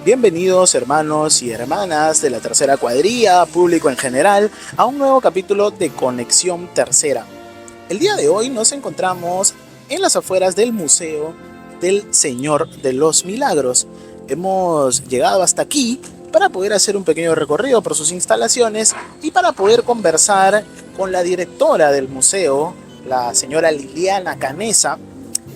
Bienvenidos hermanos y hermanas de la tercera cuadrilla, público en general, a un nuevo capítulo de Conexión Tercera. El día de hoy nos encontramos en las afueras del Museo del Señor de los Milagros. Hemos llegado hasta aquí para poder hacer un pequeño recorrido por sus instalaciones y para poder conversar con la directora del museo, la señora Liliana Canesa,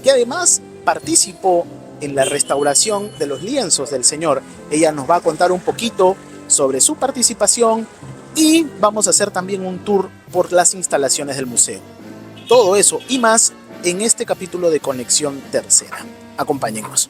que además participó en la restauración de los lienzos del Señor. Ella nos va a contar un poquito sobre su participación y vamos a hacer también un tour por las instalaciones del museo. Todo eso y más en este capítulo de Conexión Tercera. Acompáñenos.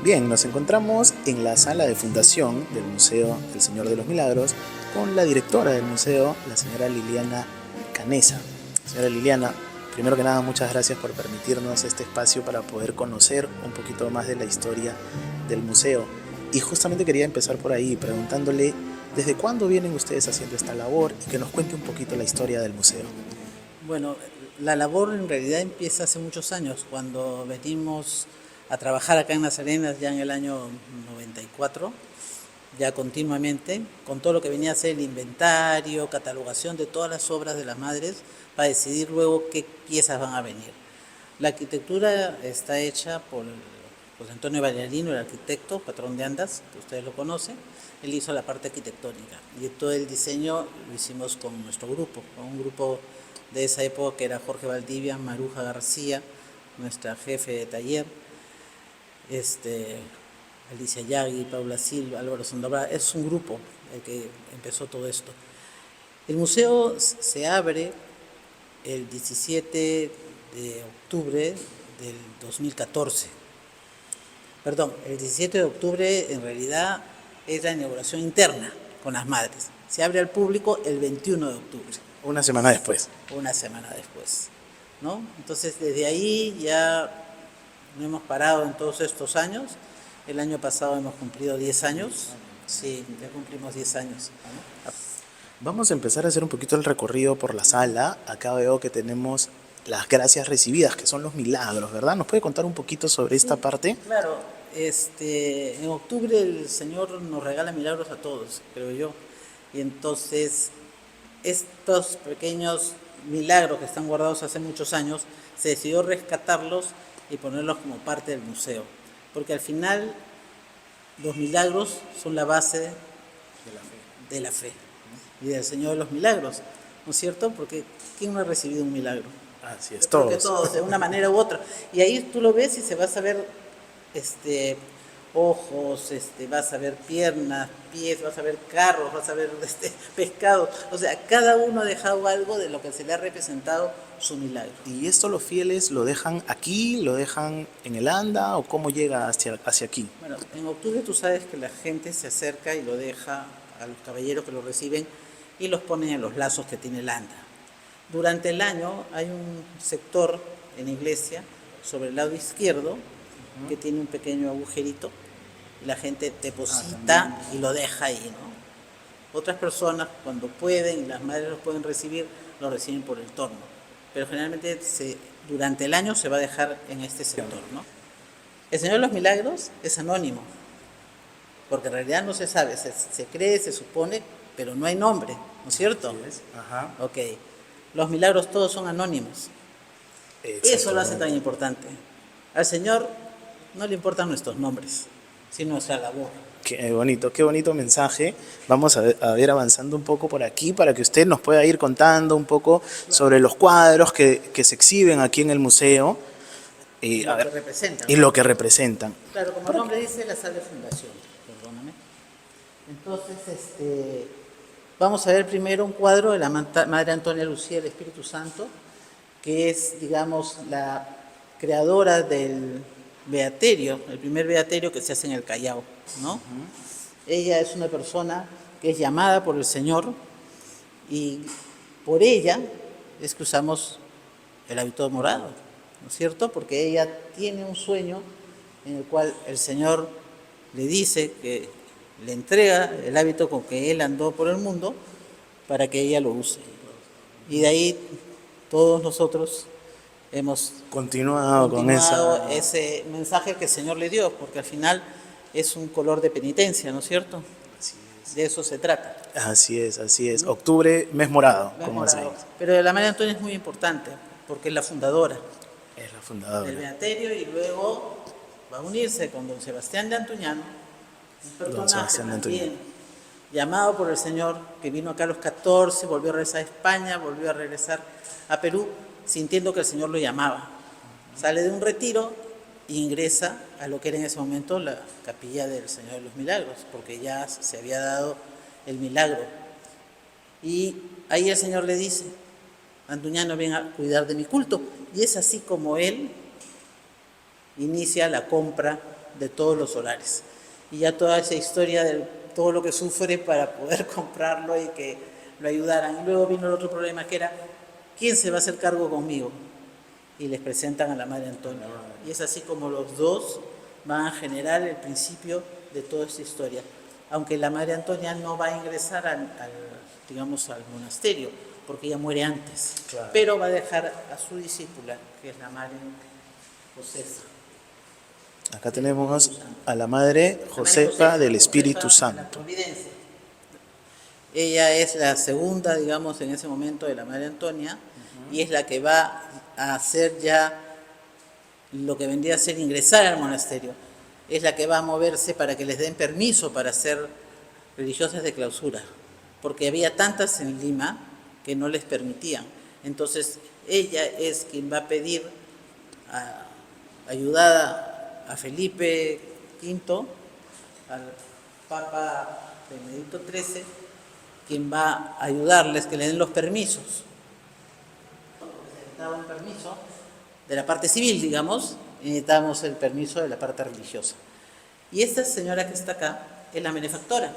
Bien, nos encontramos en la sala de fundación del Museo del Señor de los Milagros con la directora del museo, la señora Liliana Canesa. Señora Liliana, primero que nada, muchas gracias por permitirnos este espacio para poder conocer un poquito más de la historia del museo. Y justamente quería empezar por ahí, preguntándole desde cuándo vienen ustedes haciendo esta labor y que nos cuente un poquito la historia del museo. Bueno, la labor en realidad empieza hace muchos años, cuando venimos a trabajar acá en Las Arenas ya en el año 94, ya continuamente, con todo lo que venía a ser el inventario, catalogación de todas las obras de las madres, para decidir luego qué piezas van a venir. La arquitectura está hecha por José Antonio Ballarino, el arquitecto, patrón de Andas, que ustedes lo conocen. Él hizo la parte arquitectónica y todo el diseño lo hicimos con nuestro grupo, con un grupo de esa época que era Jorge Valdivia, Maruja García, nuestra jefe de taller, Alicia Yagui, Paula Silva, Álvaro Sandoval. Es un grupo el que empezó todo esto. El museo se abre el 17 de octubre del 2014. Perdón, el 17 de octubre en realidad es la inauguración interna con las madres. Se abre al público el 21 de octubre. Una semana después. Una semana después, ¿no? Entonces, desde ahí ya no hemos parado en todos estos años. El año pasado hemos cumplido 10 años. Sí, ya cumplimos 10 años. Vamos a empezar a hacer un poquito el recorrido por la sala. Acá veo que tenemos las gracias recibidas, que son los milagros, ¿verdad? ¿Nos puede contar un poquito sobre esta parte? Claro, en octubre el Señor nos regala milagros a todos, creo yo. Y entonces, estos pequeños milagros que están guardados hace muchos años, se decidió rescatarlos y ponerlos como parte del museo. Porque al final, los milagros son la base de la fe y del Señor de los milagros, ¿no es cierto? Porque ¿quién no ha recibido un milagro? Así es, Todos, de una manera u otra. Y ahí tú lo ves y se vas a ver ojos, vas a ver piernas, pies, vas a ver carros, vas a ver pescados. O sea, cada uno ha dejado algo de lo que se le ha representado su milagro. ¿Y esto los fieles lo dejan aquí, lo dejan en el anda o cómo llega hacia aquí? Bueno, en octubre tú sabes que la gente se acerca y lo deja a los caballeros que lo reciben y los ponen en los lazos que tiene el anda. Durante el año hay un sector en la iglesia sobre el lado izquierdo que tiene un pequeño agujerito y la gente deposita y lo deja ahí, ¿no? Otras personas cuando pueden y las madres los pueden recibir, lo reciben por el torno, pero generalmente durante el año se va a dejar en este sector, ¿no? El Señor de los Milagros es anónimo, porque en realidad no se sabe, se cree, se supone, pero no hay nombre, ¿no es cierto? Así es. Ajá. Ok, los milagros todos son anónimos. Eso lo hace tan importante. Al Señor no le importan nuestros nombres, sino nuestra labor. Qué bonito mensaje. Vamos a ver avanzando un poco por aquí para que usted nos pueda ir contando un poco sobre los cuadros que se exhiben aquí en el museo. Y lo que representan. Y lo que representan. Claro, como el nombre dice, la sala de fundación. Perdóname. Entonces, vamos a ver primero un cuadro de la Madre Antonia Lucía del Espíritu Santo, que es, digamos, la creadora del beaterio, el primer beaterio que se hace en el Callao, ¿no? Ella es una persona que es llamada por el Señor y por ella es que usamos el hábito morado, ¿no es cierto? Porque ella tiene un sueño en el cual el Señor le dice que le entrega el hábito con que él andó por el mundo para que ella lo use. Y de ahí todos nosotros hemos Continuado con continuado esa. ese mensaje que el Señor le dio, porque al final es un color de penitencia, ¿no es cierto? De eso se trata. Así es, así es. Octubre, mes morado, Mes como se morado. dice. Pero la María Antonia es muy importante, porque es la fundadora Es la del fundadora. Beaterio y luego va a unirse con don Sebastián de Antuñano, un personaje Sebastián de Antuñano. también llamado por el Señor, que vino acá a los 14, volvió a regresar a España, volvió a regresar a Perú, sintiendo que el Señor lo llamaba. Sale de un retiro e ingresa a lo que era en ese momento la capilla del Señor de los Milagros, porque ya se había dado el milagro. Y ahí el Señor le dice, Antuñano, ven a cuidar de mi culto. Y es así como él inicia la compra de todos los solares. Y ya toda esa historia de todo lo que sufre para poder comprarlo y que lo ayudaran. Y luego vino el otro problema que era, ¿quién se va a hacer cargo conmigo? Y les presentan a la Madre Antonia. Y es así como los dos van a generar el principio de toda esta historia. Aunque la Madre Antonia no va a ingresar digamos, al monasterio, porque ella muere antes. Claro. Pero va a dejar a su discípula, que es la Madre Josefa. Acá tenemos a la Madre Josefa del Espíritu Josefa de la Santo. Providencia. Ella es la segunda, digamos, en ese momento de la Madre Antonia, y es la que va a hacer ya lo que vendría a ser ingresar al monasterio. Es la que va a moverse para que les den permiso para ser religiosas de clausura, porque había tantas en Lima que no les permitían. Entonces, ella es quien va a pedir, ayudada a Felipe V, al Papa Benedicto XIII, quien va a ayudarles, que le den los permisos. Necesitaba un permiso de la parte civil, digamos, y necesitábamos el permiso de la parte religiosa. Y esta señora que está acá es la benefactora,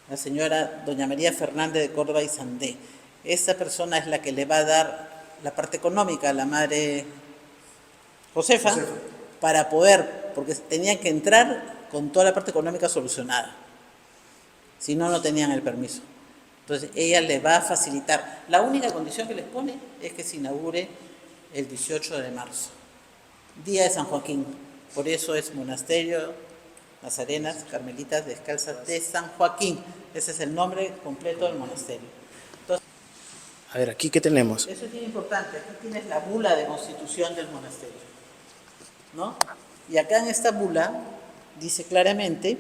la señora doña María Fernández de Córdoba y Sandé. Esta persona es la que le va a dar la parte económica a la Madre Josefa, para poder, porque tenían que entrar con toda la parte económica solucionada. Si no, no tenían el permiso. Entonces, ella les va a facilitar. La única condición que les pone es que se inaugure el 18 de marzo, día de San Joaquín. Por eso es Monasterio Nazarenas Carmelitas Descalzas de San Joaquín. Ese es el nombre completo del monasterio. Entonces, A ver, aquí qué tenemos. eso es bien importante. Aquí tienes la bula de constitución del monasterio, ¿no? Y acá en esta bula dice claramente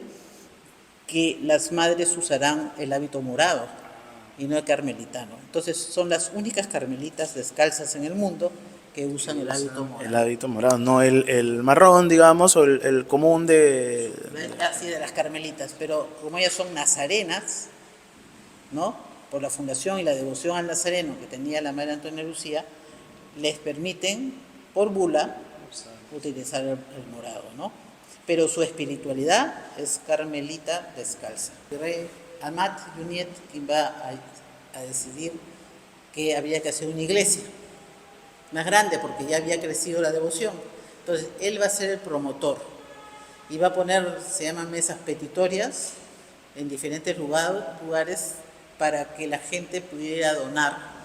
que las madres usarán el hábito morado y no el carmelitano. Entonces son las únicas carmelitas descalzas en el mundo que usan el hábito morado. El hábito morado, no el marrón, digamos, o el común de... Así de las carmelitas, pero como ellas son nazarenas, ¿no? Por la fundación y la devoción al nazareno que tenía la Madre Antonia Lucía, les permiten, por bula, utilizar el morado, ¿no? Pero su espiritualidad es carmelita descalza. El rey Amat Yuniet, quien va a decidir que había que hacer una iglesia más grande porque ya había crecido la devoción. Entonces, él va a ser el promotor y va a poner, se llaman mesas petitorias, en diferentes lugares para que la gente pudiera donar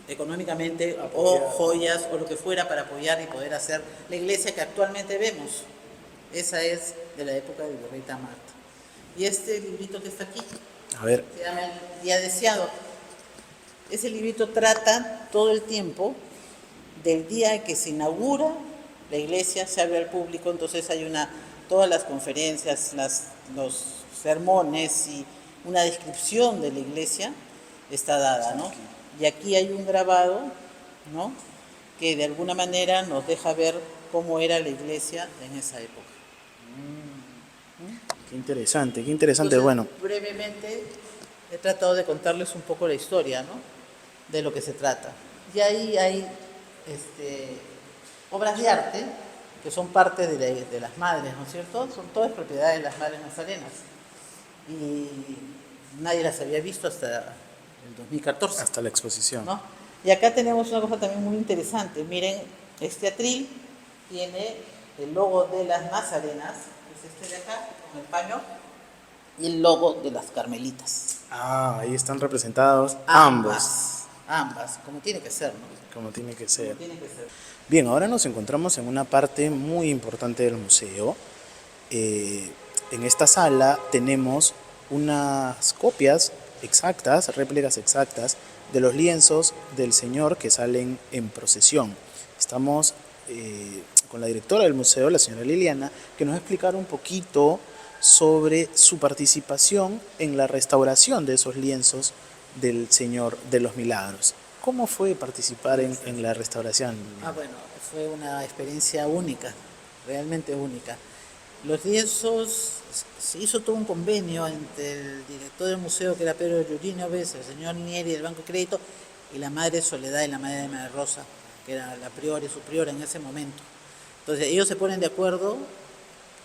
económicamente o joyas o lo que fuera para apoyar y poder hacer la iglesia que actualmente vemos. Esa es de la época del virrey Amat. Y este librito que está aquí, A ver, se llama El Día Deseado. Ese librito trata todo el tiempo del día en que se inaugura la iglesia, se abre al público, entonces hay todas las conferencias, los sermones y una descripción de la iglesia está dada, ¿no? Y aquí hay un grabado, ¿no?, que de alguna manera nos deja ver cómo era la iglesia en esa época. qué interesante, qué interesante. Entonces, Bueno, brevemente he tratado de contarles un poco la historia, ¿no?, de lo que se trata. Y ahí hay obras de arte que son parte de las madres, ¿no es cierto? Son todas propiedades de las madres nazarenas. Y nadie las había visto hasta el 2014. hasta la exposición. ¿No? Y acá tenemos una cosa también muy interesante. Miren, este atril tiene el logo de las nazarenas, que es este de acá, con el paño, y el logo de las carmelitas. Ah, ahí están representados ambos, Ambas, como tiene que ser, ¿no? como tiene que Como ser. tiene que ser. Bien, ahora nos encontramos en una parte muy importante del museo. Eh, en esta sala tenemos unas copias exactas, réplicas exactas, de los lienzos del Señor que salen en procesión. Estamos con la directora del museo, la señora Liliana, que nos va a explicar un poquito sobre su participación en la restauración de esos lienzos del Señor de los Milagros. ¿Cómo fue participar en la restauración? Bueno, fue una experiencia única, realmente única. Los lienzos, se hizo todo un convenio entre el director del museo, que era Pedro Llurinoves, el señor Nieri del Banco de Crédito, y la Madre Soledad y la Madre de María Rosa, que era la priora y superiora en ese momento. Entonces ellos se ponen de acuerdo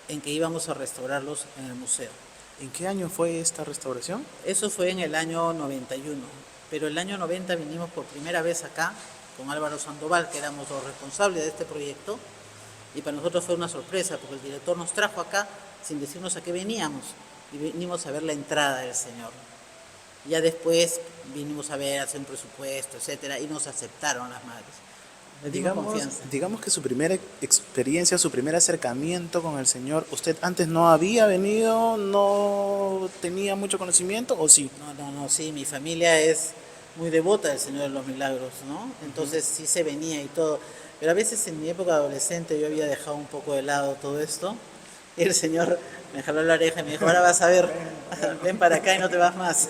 en que íbamos a restaurarlos en el museo. ¿En qué año fue esta restauración? Eso fue en el año 91, pero el año 90 vinimos por primera vez acá con Álvaro Sandoval, que éramos los responsables de este proyecto, y para nosotros fue una sorpresa, porque el director nos trajo acá sin decirnos a qué veníamos, y vinimos a ver la entrada del Señor. Ya después vinimos a ver, hacer un presupuesto, etcétera, y nos aceptaron las madres. Les dimos confianza. Digamos que su primera experiencia, su primer acercamiento con el Señor, ¿usted antes no había venido, no tenía mucho conocimiento o sí? No, sí, mi familia es muy devota del Señor de los Milagros, ¿no? Entonces sí se venía y todo. Pero a veces en mi época adolescente yo había dejado un poco de lado todo esto. Y el Señor me jaló la oreja y me dijo, ahora vas a ver, ven para acá y no te vas más.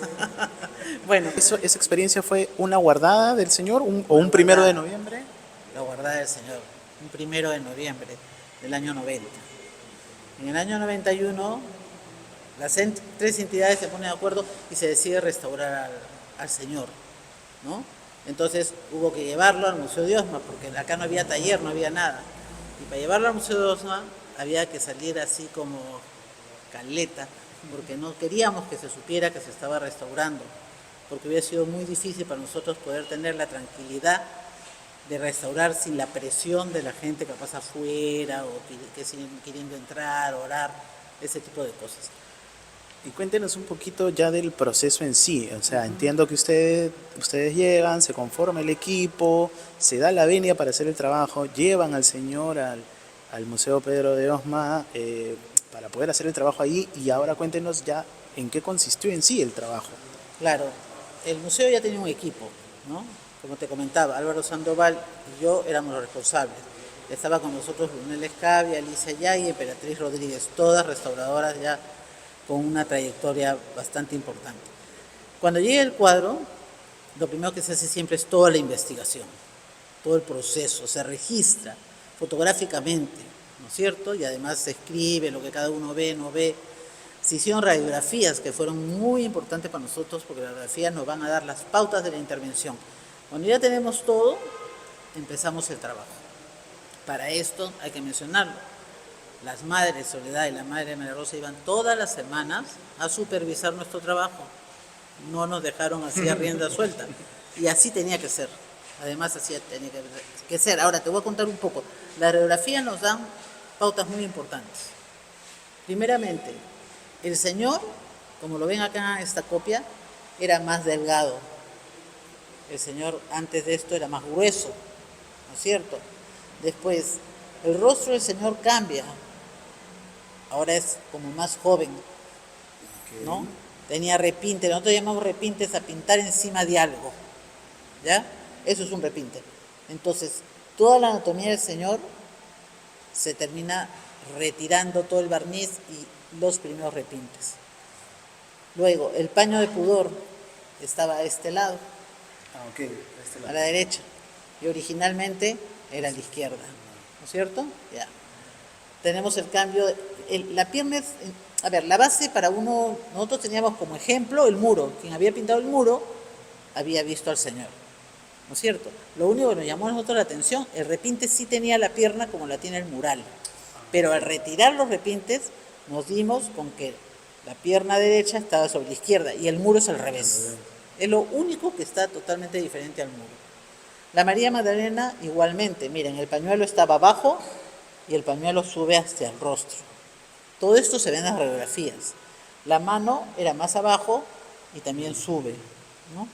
Bueno, ¿Esa experiencia fue una guardada del Señor o un primero de noviembre? la guardada del Señor, un 1 de noviembre del año 90. En el año 91, las tres entidades se ponen de acuerdo y se decide restaurar al Señor, ¿no? Entonces hubo que llevarlo al Museo de Osma, porque acá no había taller, no había nada. Y para llevarlo al Museo de Osma había que salir así como caleta, porque no queríamos que se supiera que se estaba restaurando, porque hubiera sido muy difícil para nosotros poder tener la tranquilidad de restaurar sin la presión de la gente que pasa afuera o que siguen queriendo entrar, orar, ese tipo de cosas. Y cuéntenos un poquito ya del proceso en sí. O sea, entiendo que ustedes llegan, se conforma el equipo, se da la venia para hacer el trabajo, llevan al Señor al Museo Pedro de Osma para poder hacer el trabajo ahí. Y ahora cuéntenos ya en qué consistió en sí el trabajo. Claro, el museo ya tenía un equipo, ¿no? Como te comentaba, Álvaro Sandoval y yo éramos los responsables. Estaba con nosotros Brunel Escavia, Alicia Yay y Emperatriz Rodríguez, todas restauradoras ya con una trayectoria bastante importante. Cuando llega el cuadro, lo primero que se hace siempre es toda la investigación, todo el proceso, se registra fotográficamente, ¿no es cierto? Y además se escribe lo que cada uno ve, no ve. Se hicieron radiografías que fueron muy importantes para nosotros porque las radiografías nos van a dar las pautas de la intervención. Cuando ya tenemos todo, empezamos el trabajo. Para esto hay que mencionarlo. Las madres Soledad y la madre María Rosa iban todas las semanas a supervisar nuestro trabajo. No nos dejaron así a rienda suelta. Y así tenía que ser. Además, así tenía que ser. Ahora te voy a contar un poco. Las radiografías nos dan pautas muy importantes. Primeramente, el Señor, como lo ven acá en esta copia, era más delgado. El Señor antes de esto era más grueso, ¿no es cierto? Después, el rostro del Señor cambia. Ahora es como más joven, ¿no? Tenía repinte, nosotros llamamos repintes a pintar encima de algo, ¿ya? Eso es un repinte. Entonces, toda la anatomía del Señor se termina retirando todo el barniz y los primeros repintes. Luego, el paño de pudor estaba a este lado, a la derecha, y originalmente era a la izquierda, ¿no es cierto? Ya. Tenemos el cambio, la pierna es, a ver, la base para uno, nosotros teníamos como ejemplo el muro, quien había pintado el muro había visto al Señor, ¿no es cierto? Lo único que nos llamó a nosotros la atención, el repinte sí tenía la pierna como la tiene el mural, pero al retirar los repintes nos dimos con que la pierna derecha estaba sobre la izquierda y el muro es al revés. Es lo único que está totalmente diferente al muro. La María Magdalena igualmente, miren, el pañuelo estaba abajo y el pañuelo sube hacia el rostro. Todo esto se ve en las radiografías. La mano era más abajo y también sube, ¿no?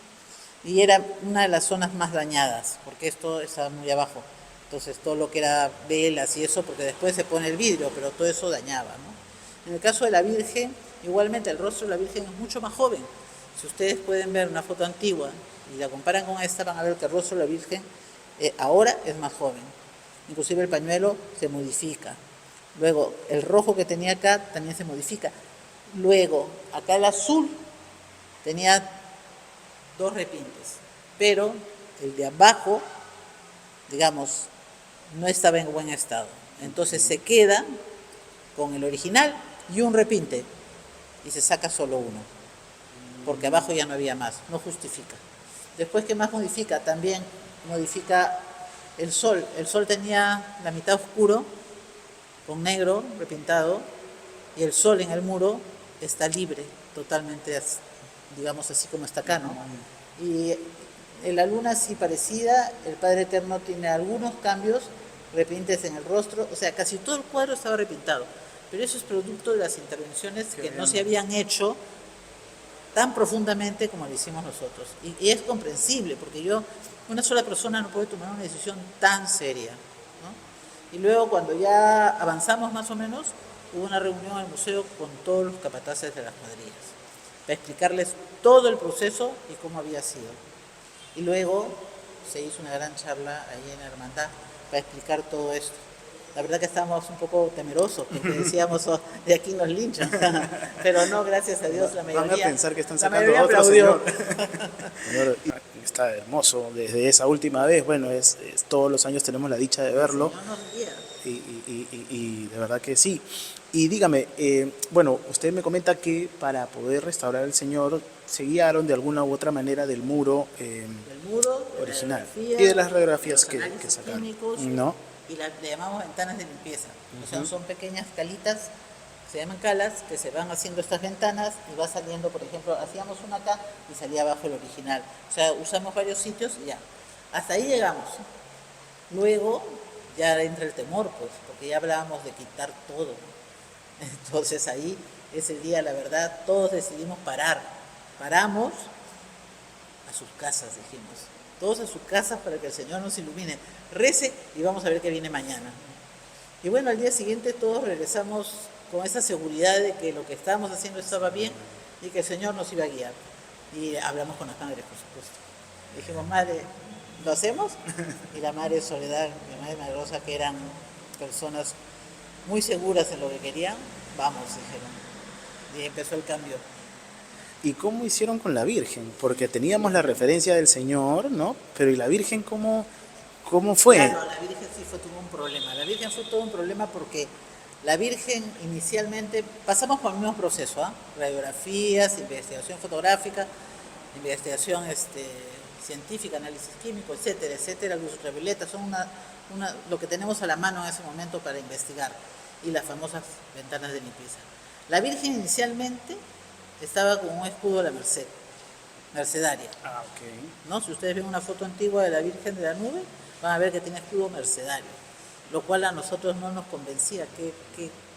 Y era una de las zonas más dañadas, porque esto estaba muy abajo. Entonces todo lo que era velas y eso, porque después se pone el vidrio, pero todo eso dañaba, ¿no? En el caso de la Virgen, igualmente el rostro de la Virgen es mucho más joven. Si ustedes pueden ver una foto antigua y la comparan con esta, van a ver que el rostro de la Virgen ahora es más joven. Inclusive el pañuelo se modifica. Luego, el rojo que tenía acá también se modifica. Luego, acá el azul tenía dos repintes, pero el de abajo, digamos, no estaba en buen estado. Entonces se queda con el original y un repinte y se saca solo uno, porque abajo ya no había más, no justifica. Después, ¿qué más modifica? También modifica el sol. El sol tenía la mitad oscuro, con negro repintado, y el sol en el muro está libre, totalmente, digamos así como está acá, ¿no? Y en la luna sí parecida, el Padre Eterno tiene algunos cambios, repintes en el rostro, o sea, casi todo el cuadro estaba repintado, pero eso es producto de las intervenciones que no se habían hecho tan profundamente como lo hicimos nosotros. Y es comprensible, porque una sola persona no puede tomar una decisión tan seria, ¿no? Y luego, cuando ya avanzamos más o menos, hubo una reunión en el museo con todos los capataces de las cuadrillas, para explicarles todo el proceso y cómo había sido. Y luego se hizo una gran charla ahí en la hermandad para explicar todo esto. La verdad que estábamos un poco temerosos, porque decíamos, oh, de aquí nos linchan. Pero no, gracias a Dios, la mayoría, van a pensar que están la sacando mayoría a otro aplaudió. señor. Está hermoso desde esa última vez. Bueno, todos los años tenemos la dicha de verlo. El Señor nos guía. Y de verdad que sí. Y dígame, bueno, usted me comenta que para poder restaurar el Señor se guiaron de alguna u otra manera del muro Del muro, de original la y de las radiografía, radiografías de los análisis que sacaron, químicos, ¿no? y le llamamos ventanas de limpieza. O sea, son pequeñas calitas, se llaman calas, que se van haciendo estas ventanas y va saliendo, por ejemplo, hacíamos una acá y salía abajo el original. O sea, usamos varios sitios y ya. Hasta ahí llegamos. Luego ya entra el temor, pues, porque ya hablábamos de quitar todo. Entonces ahí, ese día, la verdad, todos decidimos parar. Paramos a sus casas, dijimos. Todos a sus casas para que el Señor nos ilumine. Rece y vamos a ver qué viene mañana. Y bueno, al día siguiente todos regresamos con esa seguridad de que lo que estábamos haciendo estaba bien y que el Señor nos iba a guiar. Y hablamos con las madres, por supuesto. Dijimos, madre, ¿lo hacemos? Y la madre Soledad, la madre María Rosa, que eran personas muy seguras en lo que querían, vamos, dijeron. Y empezó el cambio. ¿Y cómo hicieron con la Virgen? Porque teníamos la referencia del Señor, ¿no? Pero ¿y la Virgen cómo fue? Claro, la Virgen sí tuvo un problema. La Virgen fue todo un problema porque la Virgen inicialmente, pasamos por el mismo proceso, ¿eh? Radiografías, investigación fotográfica, investigación científica, análisis químico, etcétera, etcétera, luz ultravioleta, son lo que tenemos a la mano en ese momento para investigar, y las famosas ventanas de limpieza. La Virgen inicialmente estaba con un escudo de la Merced, mercedaria. Ah, ok. ¿No? Si ustedes ven una foto antigua de la Virgen de la Nube, van a ver que tiene escudo mercedario, lo cual a nosotros no nos convencía.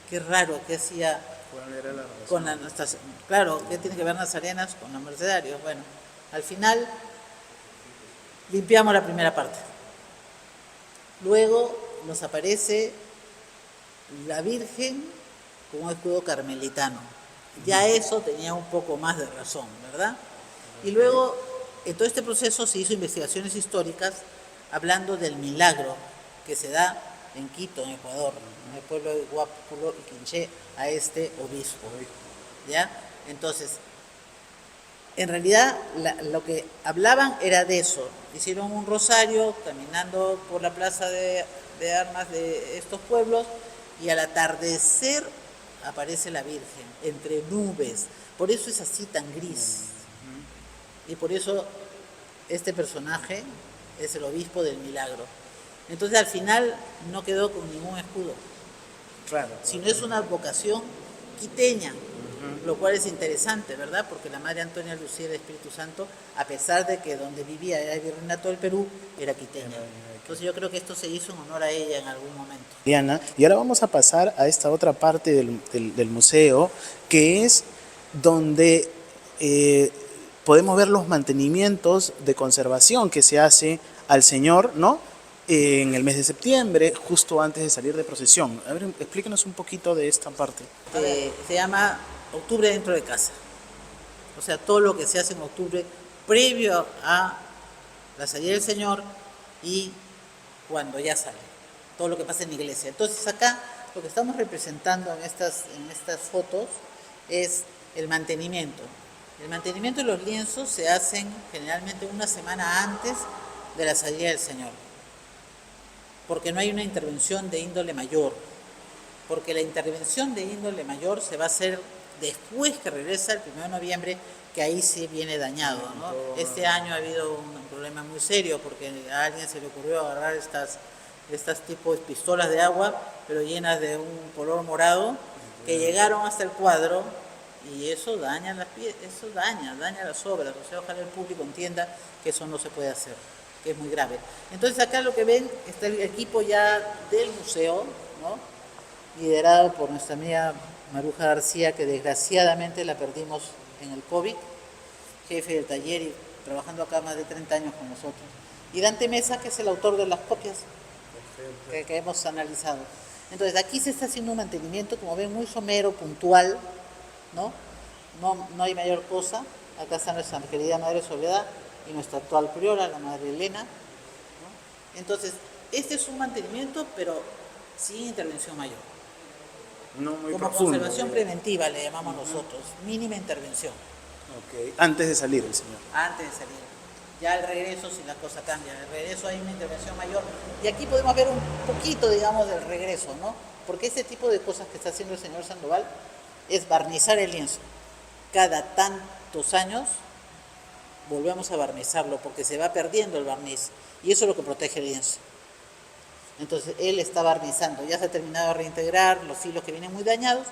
Qué raro, qué hacía ¿Cuál era la razón? con nuestras, claro, qué tiene que ver las arenas con los mercedarios. Bueno, al final limpiamos la primera parte. Luego nos aparece la Virgen con un escudo carmelitano. Ya eso tenía un poco más de razón, ¿verdad? Y luego, en todo este proceso se hizo investigaciones históricas hablando del milagro que se da en Quito, en Ecuador, en el pueblo de Guápulo y Quinché, a este obispo. ¿Ya? Entonces, en realidad lo que hablaban era de eso. Hicieron un rosario caminando por la plaza de armas de estos pueblos y al atardecer aparece la Virgen entre nubes. Por eso es así tan gris. Y por eso este personaje es el obispo del milagro. Entonces al final no quedó con ningún escudo. Claro. Sino es una vocación quiteña, lo cual es interesante, ¿verdad? Porque la Madre Antonia Lucía del Espíritu Santo, a pesar de que donde vivía era el virreinato del Perú, era quiteña. Entonces yo creo que esto se hizo en honor a ella en algún momento. Diana, y ahora vamos a pasar a esta otra parte del museo, que es donde podemos ver los mantenimientos de conservación que se hace al Señor, ¿no? En el mes de septiembre, justo antes de salir de procesión. A ver, explíquenos un poquito de esta parte. Se llama octubre dentro de casa. O sea, todo lo que se hace en octubre previo a la salida del Señor y cuando ya sale. Todo lo que pasa en la iglesia. Entonces acá lo que estamos representando en estas fotos es el mantenimiento. El mantenimiento de los lienzos se hacen generalmente una semana antes de la salida del Señor. Porque no hay una intervención de índole mayor. Porque la intervención de índole mayor se va a hacer después que regresa el 1 de noviembre, que ahí sí viene dañado, ¿no? Este año ha habido un problema muy serio porque a alguien se le ocurrió agarrar estas tipos de pistolas de agua, pero llenas de un color morado, que llegaron hasta el cuadro y eso daña daña las obras. O sea, ojalá el público entienda que eso no se puede hacer, que es muy grave. Entonces acá lo que ven está el equipo ya del museo, ¿no? Liderado por nuestra amiga Maruja García, que desgraciadamente la perdimos en el COVID, jefe del taller y trabajando acá más de 30 años con nosotros. Y Dante Mesa, que es el autor de las copias que hemos analizado. Entonces, aquí se está haciendo un mantenimiento, como ven, muy somero, puntual, ¿no? No hay mayor cosa. Acá está nuestra querida Madre Soledad y nuestra actual priora, la Madre Elena, ¿no? Entonces, este es un mantenimiento, pero sin intervención mayor. No muy Como profundo, conservación preventiva le llamamos nosotros, mínima intervención. Okay. Antes de salir el Señor. Antes de salir. Ya al regreso, si la cosa cambia, al regreso hay una intervención mayor. Y aquí podemos ver un poquito, digamos, del regreso, ¿no? Porque ese tipo de cosas que está haciendo el señor Sandoval es barnizar el lienzo. Cada tantos años volvemos a barnizarlo porque se va perdiendo el barniz. Y eso es lo que protege el lienzo. Entonces él está barnizando, ya se ha terminado de reintegrar los filos que vienen muy dañados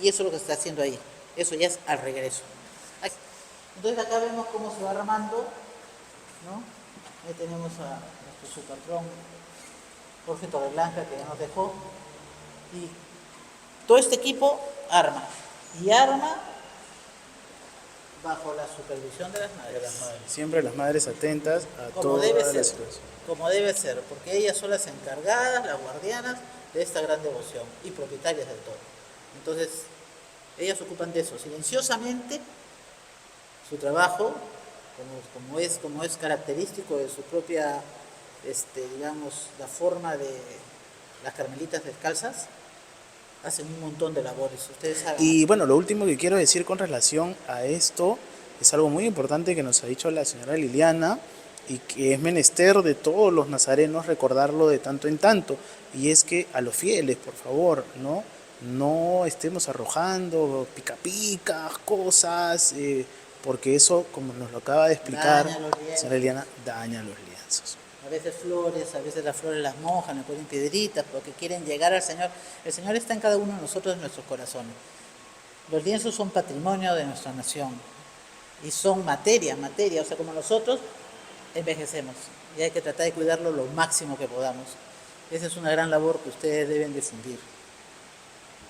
y eso es lo que se está haciendo ahí. Eso ya es al regreso. Entonces acá vemos cómo se va armando, ¿no? Ahí tenemos a nuestro subpatrón Jorge Torreblanca, que ya nos dejó. Y todo este equipo arma. Y arma bajo la supervisión de las madres. Siempre las madres atentas a Como toda debe la ser, situación. como debe ser, porque ellas son las encargadas, las guardianas de esta gran devoción y propietarias del todo. Entonces, ellas se ocupan de eso, silenciosamente, su trabajo, como es característico de su propia, digamos, la forma de las carmelitas descalzas, hacen un montón de labores, ustedes saben. Y bueno, lo último que quiero decir con relación a esto es algo muy importante que nos ha dicho la señora Liliana y que es menester de todos los nazarenos recordarlo de tanto en tanto. Y es que a los fieles, por favor, no estemos arrojando pica picas, cosas, porque eso, como nos lo acaba de explicar la señora Liliana, daña los lienzos. A veces flores, a veces las flores las mojan, le ponen piedritas, porque quieren llegar al Señor. El Señor está en cada uno de nosotros, en nuestros corazones. Los lienzos son patrimonio de nuestra nación y son materia, o sea, como nosotros envejecemos y hay que tratar de cuidarlo lo máximo que podamos. Esa es una gran labor que ustedes deben difundir.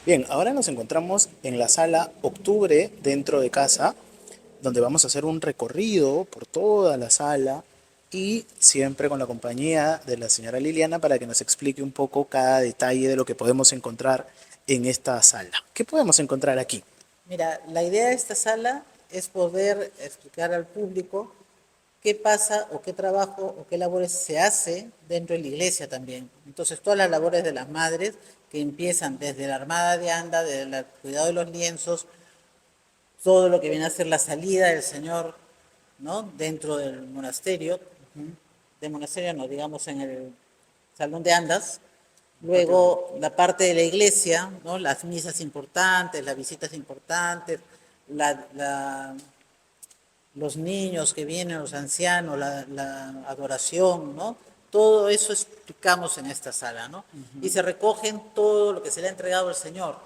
Bien, ahora nos encontramos en la sala Octubre dentro de casa, donde vamos a hacer un recorrido por toda la sala y siempre con la compañía de la señora Liliana para que nos explique un poco cada detalle de lo que podemos encontrar en esta sala. ¿Qué podemos encontrar aquí? Mira, la idea de esta sala es poder explicar al público qué pasa o qué trabajo o qué labores se hace dentro de la iglesia también. Entonces, todas las labores de las madres que empiezan desde la armada de anda, desde el cuidado de los lienzos, todo lo que viene a ser la salida del Señor, ¿no? Dentro del monasterio, del monasterio no, digamos en el salón de andas. Luego la parte de la iglesia, ¿no? Las misas importantes, las visitas importantes, los niños que vienen, los ancianos, la adoración, ¿no? Todo eso explicamos en esta sala, ¿no? Y se recogen todo lo que se le ha entregado al Señor,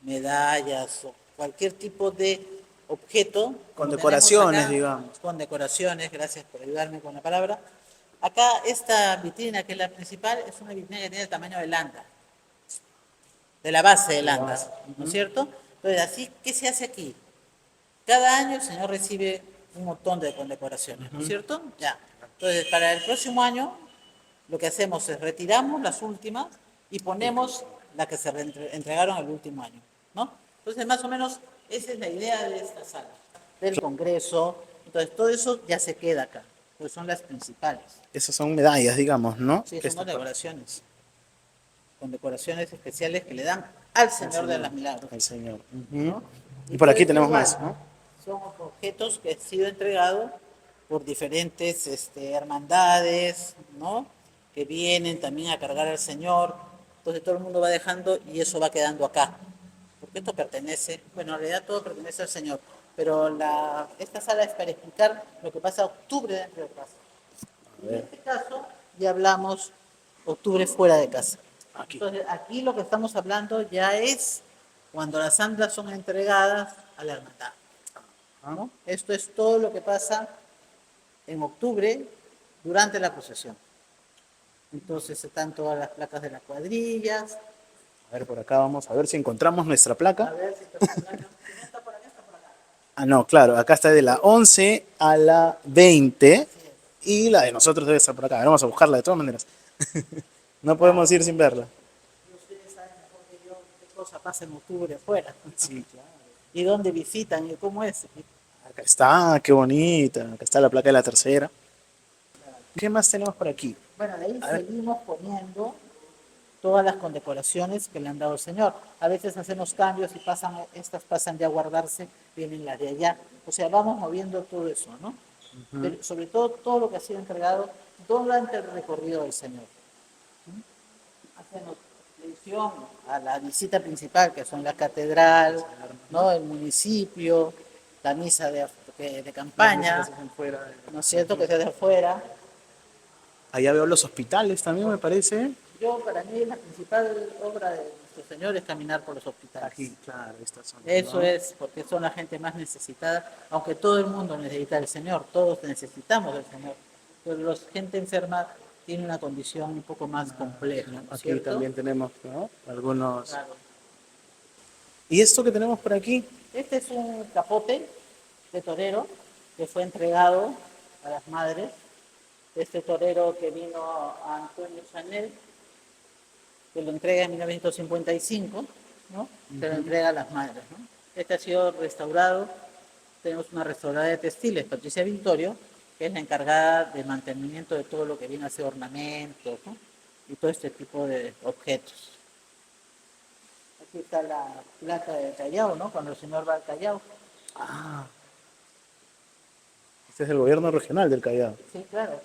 medallas o cualquier tipo de objeto. Con decoraciones, acá, digamos. con decoraciones, gracias por ayudarme con la palabra. Acá esta vitrina, que es la principal, es una vitrina que tiene el tamaño del anda, de la base del anda, ¿no es cierto? Entonces, así, ¿qué se hace aquí? Cada año el Señor recibe un montón de condecoraciones, ¿no es cierto? Ya. Entonces, para el próximo año, lo que hacemos es retiramos las últimas y ponemos las que se entregaron el último año, ¿no? Entonces, más o menos, esa es la idea de esta sala, del Congreso. Entonces, todo eso ya se queda acá, pues son las principales. Esas son medallas, digamos, ¿no? Sí, Que son está para condecoraciones especiales que le dan al el Señor de Señor. los Milagros, El Señor. ¿no? Y Y por todo aquí esto tenemos igual, más, ¿no? son objetos que han sido entregados por diferentes hermandades, ¿no? Que vienen también a cargar al Señor. Entonces todo el mundo va dejando y eso va quedando acá. Porque esto pertenece, bueno, en realidad todo pertenece al Señor. Pero esta sala es para explicar lo que pasa octubre dentro de casa. En este caso ya hablamos octubre fuera de casa. Aquí. Entonces aquí lo que estamos hablando ya es cuando las santas son entregadas a la hermandad, ¿no? Esto es todo lo que pasa en octubre durante la procesión. Entonces están todas las placas de las cuadrillas. A ver, por acá vamos a ver si encontramos nuestra A placa. ver si está por acá. Si no está por acá, está por acá. Ah, no, claro, acá está de la 11 a la 20 Así es. y la de nosotros debe estar por acá. A ver, vamos a buscarla de todas maneras. No podemos ir sin verla. Y ustedes saben mejor que yo qué cosa pasa en octubre afuera. Sí, claro. Y dónde visitan y cómo es. Acá está, qué bonita. Acá está la placa de la tercera. ¿Qué más tenemos por aquí? Bueno, de ahí A ver. seguimos poniendo todas las condecoraciones que le han dado el Señor. A veces hacemos cambios y estas pasan ya a guardarse, vienen las de allá. O sea, vamos moviendo todo eso, ¿no? Pero sobre todo lo que ha sido entregado durante el recorrido del Señor. Hacemos mención a la visita principal, que son la catedral, ¿no? El municipio, la misa de campaña, ¿no es cierto? Que sea de afuera. Allá veo los hospitales también, me parece. Para mí, la principal obra de nuestro Señor es caminar por los hospitales. Aquí, claro, estas son. Eso es, porque son la gente más necesitada, aunque todo el mundo necesita del Señor, todos necesitamos del Señor, pero la gente enferma tiene una condición un poco más compleja, ¿no es Aquí cierto? también tenemos, ¿no? Algunos. Claro. ¿Y esto que tenemos por aquí? Este es un capote de torero que fue entregado a las madres. Este torero que vino a Antonio Chanel, que lo entrega en 1955, ¿no? Se lo entrega a las madres, ¿no? Este ha sido restaurado. Tenemos una restauradora de textiles, Patricia Victorio, que es la encargada de mantenimiento de todo lo que viene a ser ornamentos, ¿no? Y todo este tipo de objetos. Aquí está la placa del Callao, ¿no? Cuando el señor va al Callao. Ah, este es el gobierno regional del Callao. Sí, claro.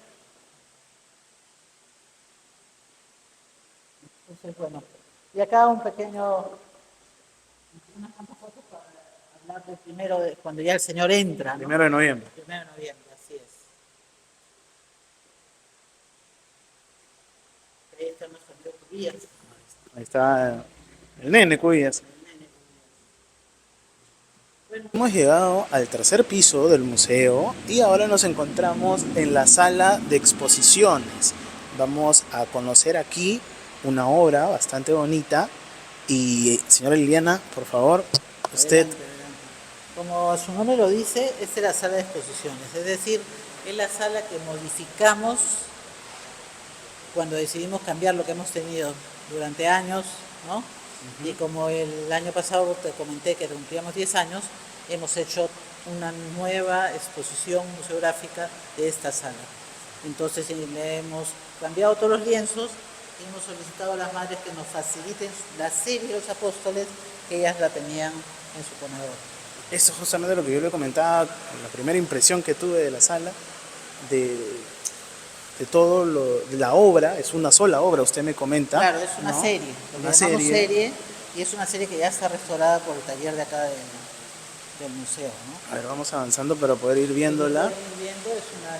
Entonces, bueno. Y acá unas cuantas fotos para hablar del primero, cuando ya el señor entra, ¿no? 1 de noviembre. 1 de noviembre, así es. Ahí está nuestro amigo Tobías. Ahí está el nene Cuyas. Hemos llegado al tercer piso del museo y ahora nos encontramos en la sala de exposiciones. Vamos a conocer aquí una obra bastante bonita. Y señora Liliana, por favor, usted. Adelante, adelante. Como su nombre lo dice, esta es la sala de exposiciones, es decir, es la sala que modificamos cuando decidimos cambiar lo que hemos tenido durante años, ¿no? Y como el año pasado te comenté que cumplíamos 10 años, hemos hecho una nueva exposición museográfica de esta sala. Entonces le hemos cambiado todos los lienzos y hemos solicitado a las madres que nos faciliten la serie de los apóstoles que ellas la tenían en su comedor. Eso es justamente lo que yo le comentaba, la primera impresión que tuve de la sala, de todo de la obra, es una sola obra, usted me comenta. Claro, es una ¿no? serie, lo que Una llamamos serie. serie, y es una serie que ya está restaurada por el taller de acá del museo, ¿no? A ver, vamos avanzando para poder ir viéndola. Como pueden ir viendo, es una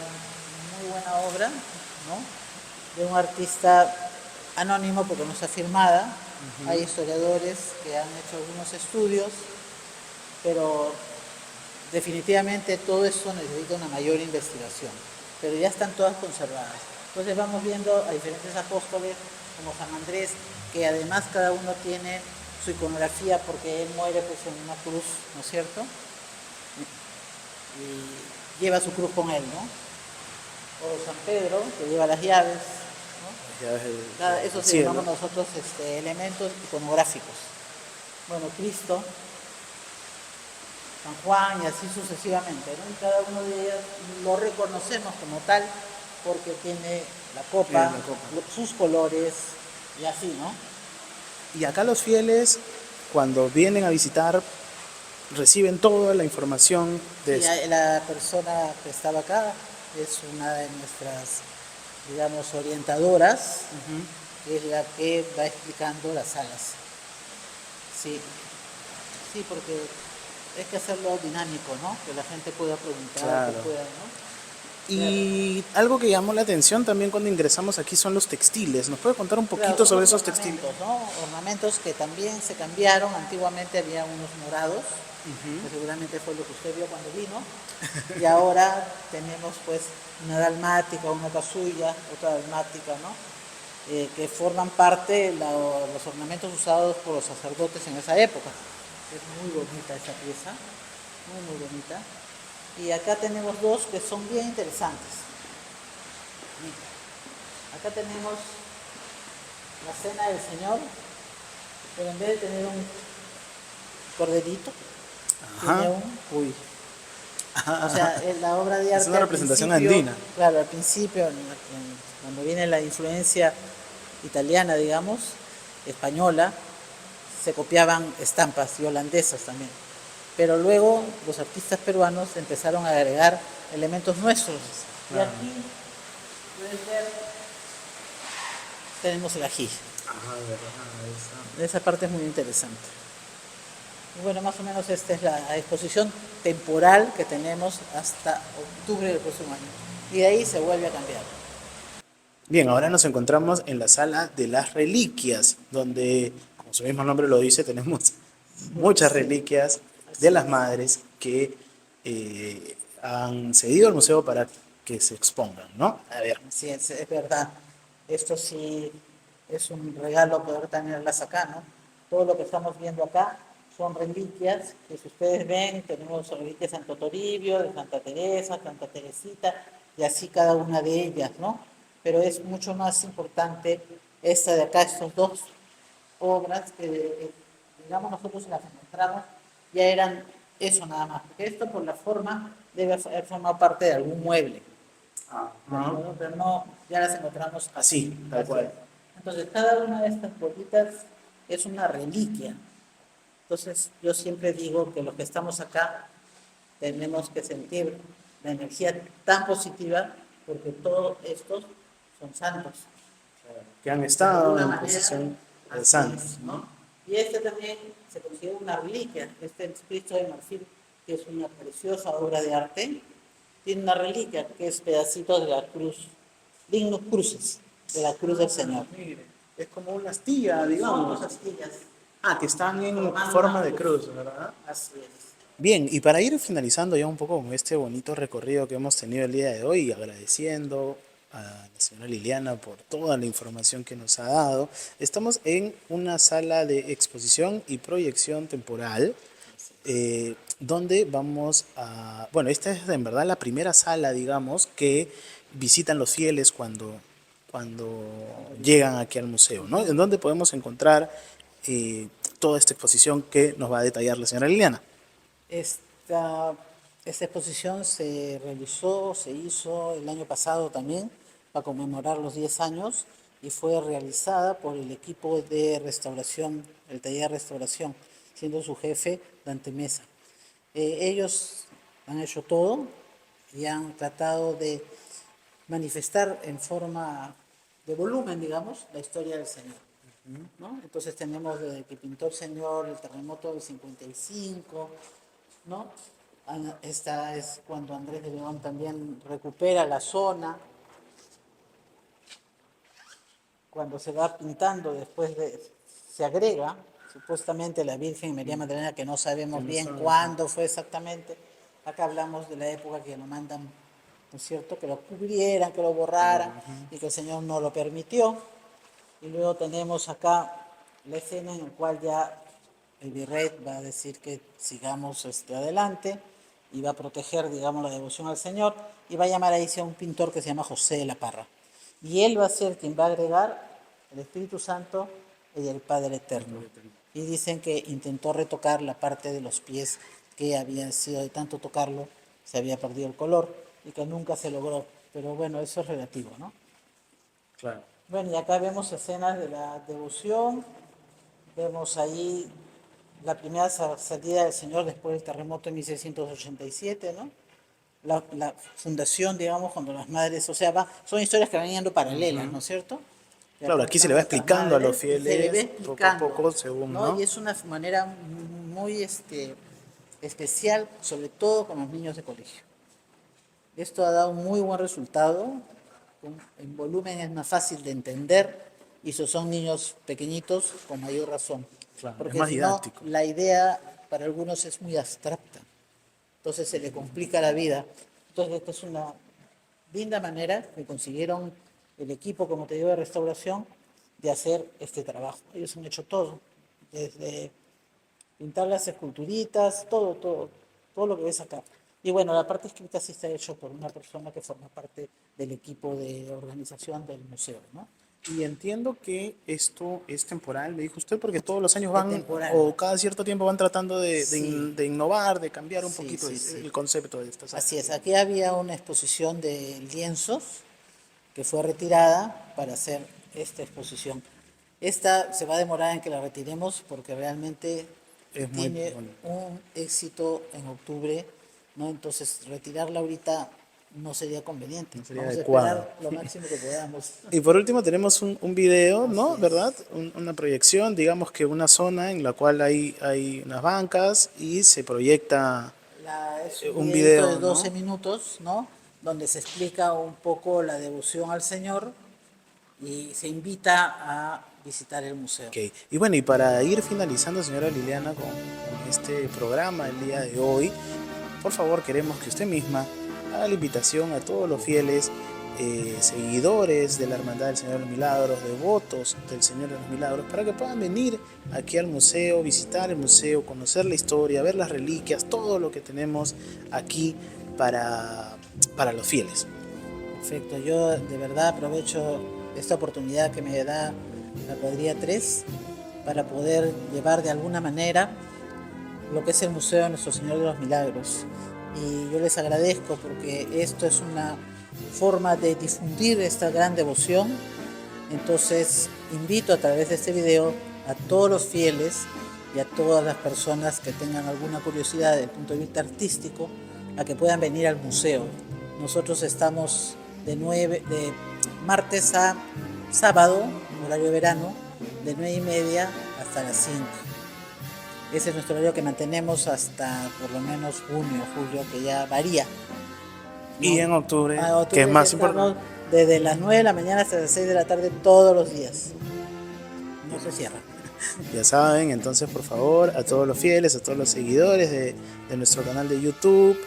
muy buena obra, ¿no? De un artista anónimo porque no está firmada. Hay historiadores que han hecho algunos estudios, pero definitivamente todo esto necesita una mayor investigación, pero ya están todas conservadas. Entonces vamos viendo a diferentes apóstoles como San Andrés, que además cada uno tiene su iconografía porque él muere pues en una cruz, ¿no es cierto? lleva su cruz con él, ¿no? O San Pedro, que lleva las llaves, ¿no? Ya ves Eso el se llamamos cielo. nosotros elementos iconográficos. Bueno, Cristo, San Juan y así sucesivamente, ¿no? Y cada uno de ellos lo reconocemos como tal porque tiene la Tiene copa, la copa. sus colores y así, ¿no? Y acá los fieles, cuando vienen a visitar, reciben toda la información de Sí, esto. la persona que estaba acá es una de nuestras, digamos, orientadoras, que es la que va explicando las salas. Sí, sí, porque hay que hacerlo dinámico, ¿no? Que la gente pueda preguntar, que Claro. pueda, ¿no? Ver. Y algo que llamó la atención también cuando ingresamos aquí son los textiles. ¿Nos puede contar un Claro, poquito son sobre los esos textiles? ornamentos, ¿no? Ornamentos que también se cambiaron. Antiguamente había unos morados, que seguramente fue lo que usted vio cuando vino. Y ahora tenemos pues una dalmática, una casulla, otra dalmática, ¿no? Que forman parte de los ornamentos usados por los sacerdotes en esa época. Es muy bonita esa pieza, muy, muy bonita. Y acá tenemos dos que son bien interesantes. Acá tenemos la cena del Señor, pero en vez de tener un corderito, tiene Ajá. un cuy. O sea, la obra de Es arte una al representación principio, andina. claro, al principio, cuando viene la influencia italiana, digamos, española, se copiaban estampas y holandesas también. Pero luego los artistas peruanos empezaron a agregar elementos nuestros. Y Claro. aquí puedes ver, tenemos el ají. Ajá, verdad, Esa parte es muy interesante. Y bueno, más o menos esta es la exposición temporal que tenemos hasta octubre del próximo año. Y de ahí se vuelve a cambiar. Bien, ahora nos encontramos en la sala de las reliquias, donde, como su mismo nombre lo dice, tenemos muchas Sí, reliquias de así las es. madres que han cedido al museo para que se expongan, ¿no? A ver, Así es verdad. Esto sí es un regalo poder tenerlas acá, ¿no? Todo lo que estamos viendo acá son reliquias, que si ustedes ven, tenemos reliquias de Santo Toribio, de Santa Teresa, Santa Teresita, y así cada una de ellas, ¿no? Pero es mucho más importante esta de acá, estos dos obras que, digamos, nosotros las encontramos, ya eran eso nada más, porque esto por la forma debe haber formado parte de algún mueble, ajá, pero no, ya las encontramos así, tal así. cual. Entonces, cada una de estas bolitas es una reliquia. Entonces, yo siempre digo que los que estamos acá tenemos que sentir la energía tan positiva porque todos estos son santos. Que han De estado alguna en manera, posesión de así santos, es, ¿no? ¿no? Y este también se considera una reliquia, este es Cristo de marfil, que es una preciosa obra de arte, tiene una reliquia que es pedacito de la cruz, dignos cruces, de la cruz del Señor. Mire, es como una astilla, Son dos digamos. astillas Ah, que están en formando forma una de cruz. cruz, ¿verdad? Así es. Bien, y para ir finalizando ya un poco con este bonito recorrido que hemos tenido el día de hoy, agradeciendo a la señora Liliana por toda la información que nos ha dado, estamos en una sala de exposición y proyección temporal, donde vamos a, bueno, esta es en verdad la primera sala, digamos, que visitan los fieles cuando llegan aquí al museo, ¿no? En donde podemos encontrar toda esta exposición que nos va a detallar la señora Liliana. Esta, esta exposición se realizó, se hizo el año pasado también, para conmemorar los 10 años, y fue realizada por el equipo de restauración, el taller de restauración, siendo su jefe Dante Mesa. Ellos han hecho todo y han tratado de manifestar en forma de volumen, digamos, la historia del Señor, ¿no? Entonces tenemos desde que pintó el Señor el terremoto del 55, ¿no? Esta es cuando Andrés de León también recupera la zona, cuando se va pintando después se agrega supuestamente la Virgen María Magdalena, que no sabemos bien cuándo fue exactamente. Acá hablamos de la época que lo mandan, ¿no es cierto?, que lo cubrieran, que lo borraran, y que el Señor no lo permitió. Y luego tenemos acá la escena en la cual ya el virrey va a decir que sigamos adelante, y va a proteger, digamos, la devoción al Señor, y va a llamar ahí a un pintor que se llama José de la Parra. Y él va a ser quien va a agregar el Espíritu Santo y el Padre Eterno. Y dicen que intentó retocar la parte de los pies que había sido de tanto tocarlo, se había perdido el color y que nunca se logró. Pero bueno, eso es relativo, ¿no? Claro. Bueno, y acá vemos escenas de la devoción, vemos ahí la primera salida del Señor después del terremoto en 1687, ¿no? La fundación, digamos, cuando las madres, o sea, son historias que van yendo paralelas, ¿no es cierto? Y Claro, acá aquí se están le va nuestras explicando a los madres y se le ve fieles poco a explicando, poco, según, ¿no? ¿no? Y es una manera muy especial, sobre todo con los niños de colegio. Esto ha dado un muy buen resultado, en volumen es más fácil de entender y si son niños pequeñitos, con mayor razón. Claro, es Porque más si no, didáctico. la idea para algunos es muy abstracta, entonces se le complica la vida. Entonces esta es una linda manera que consiguieron el equipo, como te digo, de restauración, de hacer este trabajo. Ellos han hecho todo, desde pintar las esculturitas, todo lo que ves acá. Y bueno, la parte escrita sí está hecho por una persona que forma parte del equipo de organización del museo, ¿no? Y entiendo que esto es temporal, me dijo usted, porque todos los años Es van, temporal. o cada cierto tiempo van tratando Sí, de innovar, de cambiar un sí, poquito sí, sí. el concepto de estas Así es, obras. aquí había una exposición de lienzos que fue retirada para hacer esta exposición. Esta se va a demorar en que la retiremos porque realmente Es muy tiene bonito. un éxito en octubre, ¿no? Entonces retirarla ahorita no sería conveniente. No sería Vamos a adecuado. esperar lo máximo que podamos. Y por último tenemos un video, Así ¿no? ¿Verdad? es. Una proyección, digamos que una zona en la cual hay unas bancas y se proyecta Es un un videito de video, 12 ¿no? minutos, ¿no? Donde se explica un poco la devoción al Señor y se invita a visitar el museo. Ok. Y bueno, y para ir finalizando, señora Liliana, con este programa el día de hoy, por favor queremos que usted misma haga la invitación a todos los fieles, seguidores de la Hermandad del Señor de los Milagros, devotos del Señor de los Milagros, para que puedan venir aquí al museo, visitar el museo, conocer la historia, ver las reliquias, todo lo que tenemos aquí para los fieles. Perfecto, yo de verdad aprovecho esta oportunidad que me da la cuadrilla 3 para poder llevar de alguna manera lo que es el Museo de Nuestro Señor de los Milagros. Y yo les agradezco porque esto es una forma de difundir esta gran devoción. Entonces invito a través de este video a todos los fieles y a todas las personas que tengan alguna curiosidad desde el punto de vista artístico a que puedan venir al museo. Nosotros estamos de martes a sábado, horario de verano, de 9:30 hasta las 5. Ese es nuestro horario que mantenemos hasta por lo menos junio, julio, que ya varía, ¿no? Y en octubre, que es Octubre más estamos importante. desde las 9 de la mañana hasta las 6 de la tarde todos los días. No se cierra. Ya saben, entonces por favor, a todos los fieles, a todos los seguidores de nuestro canal de YouTube,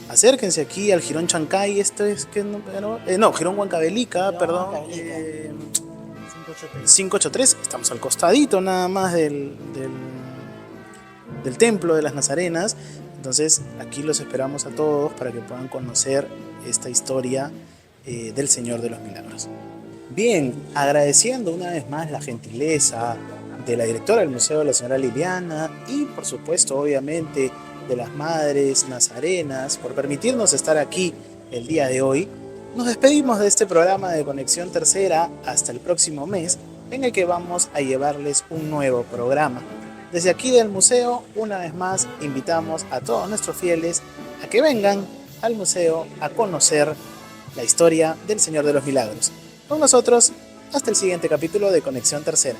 acérquense aquí al Jirón Chancay, Jirón Huancavelica, Jirón perdón, Huancavelica. 583, estamos al costadito nada más del Templo de las Nazarenas. Entonces aquí los esperamos a todos para que puedan conocer esta historia del Señor de los Milagros. Bien, agradeciendo una vez más la gentileza de la directora del Museo, la señora Liliana, y por supuesto, obviamente, de las madres nazarenas por permitirnos estar aquí el día de hoy. Nos despedimos de este programa de Conexión Tercera hasta el próximo mes, en el que vamos a llevarles un nuevo programa. Desde aquí del museo, una vez más, invitamos a todos nuestros fieles a que vengan al museo a conocer la historia del Señor de los Milagros. Con nosotros, hasta el siguiente capítulo de Conexión Tercera.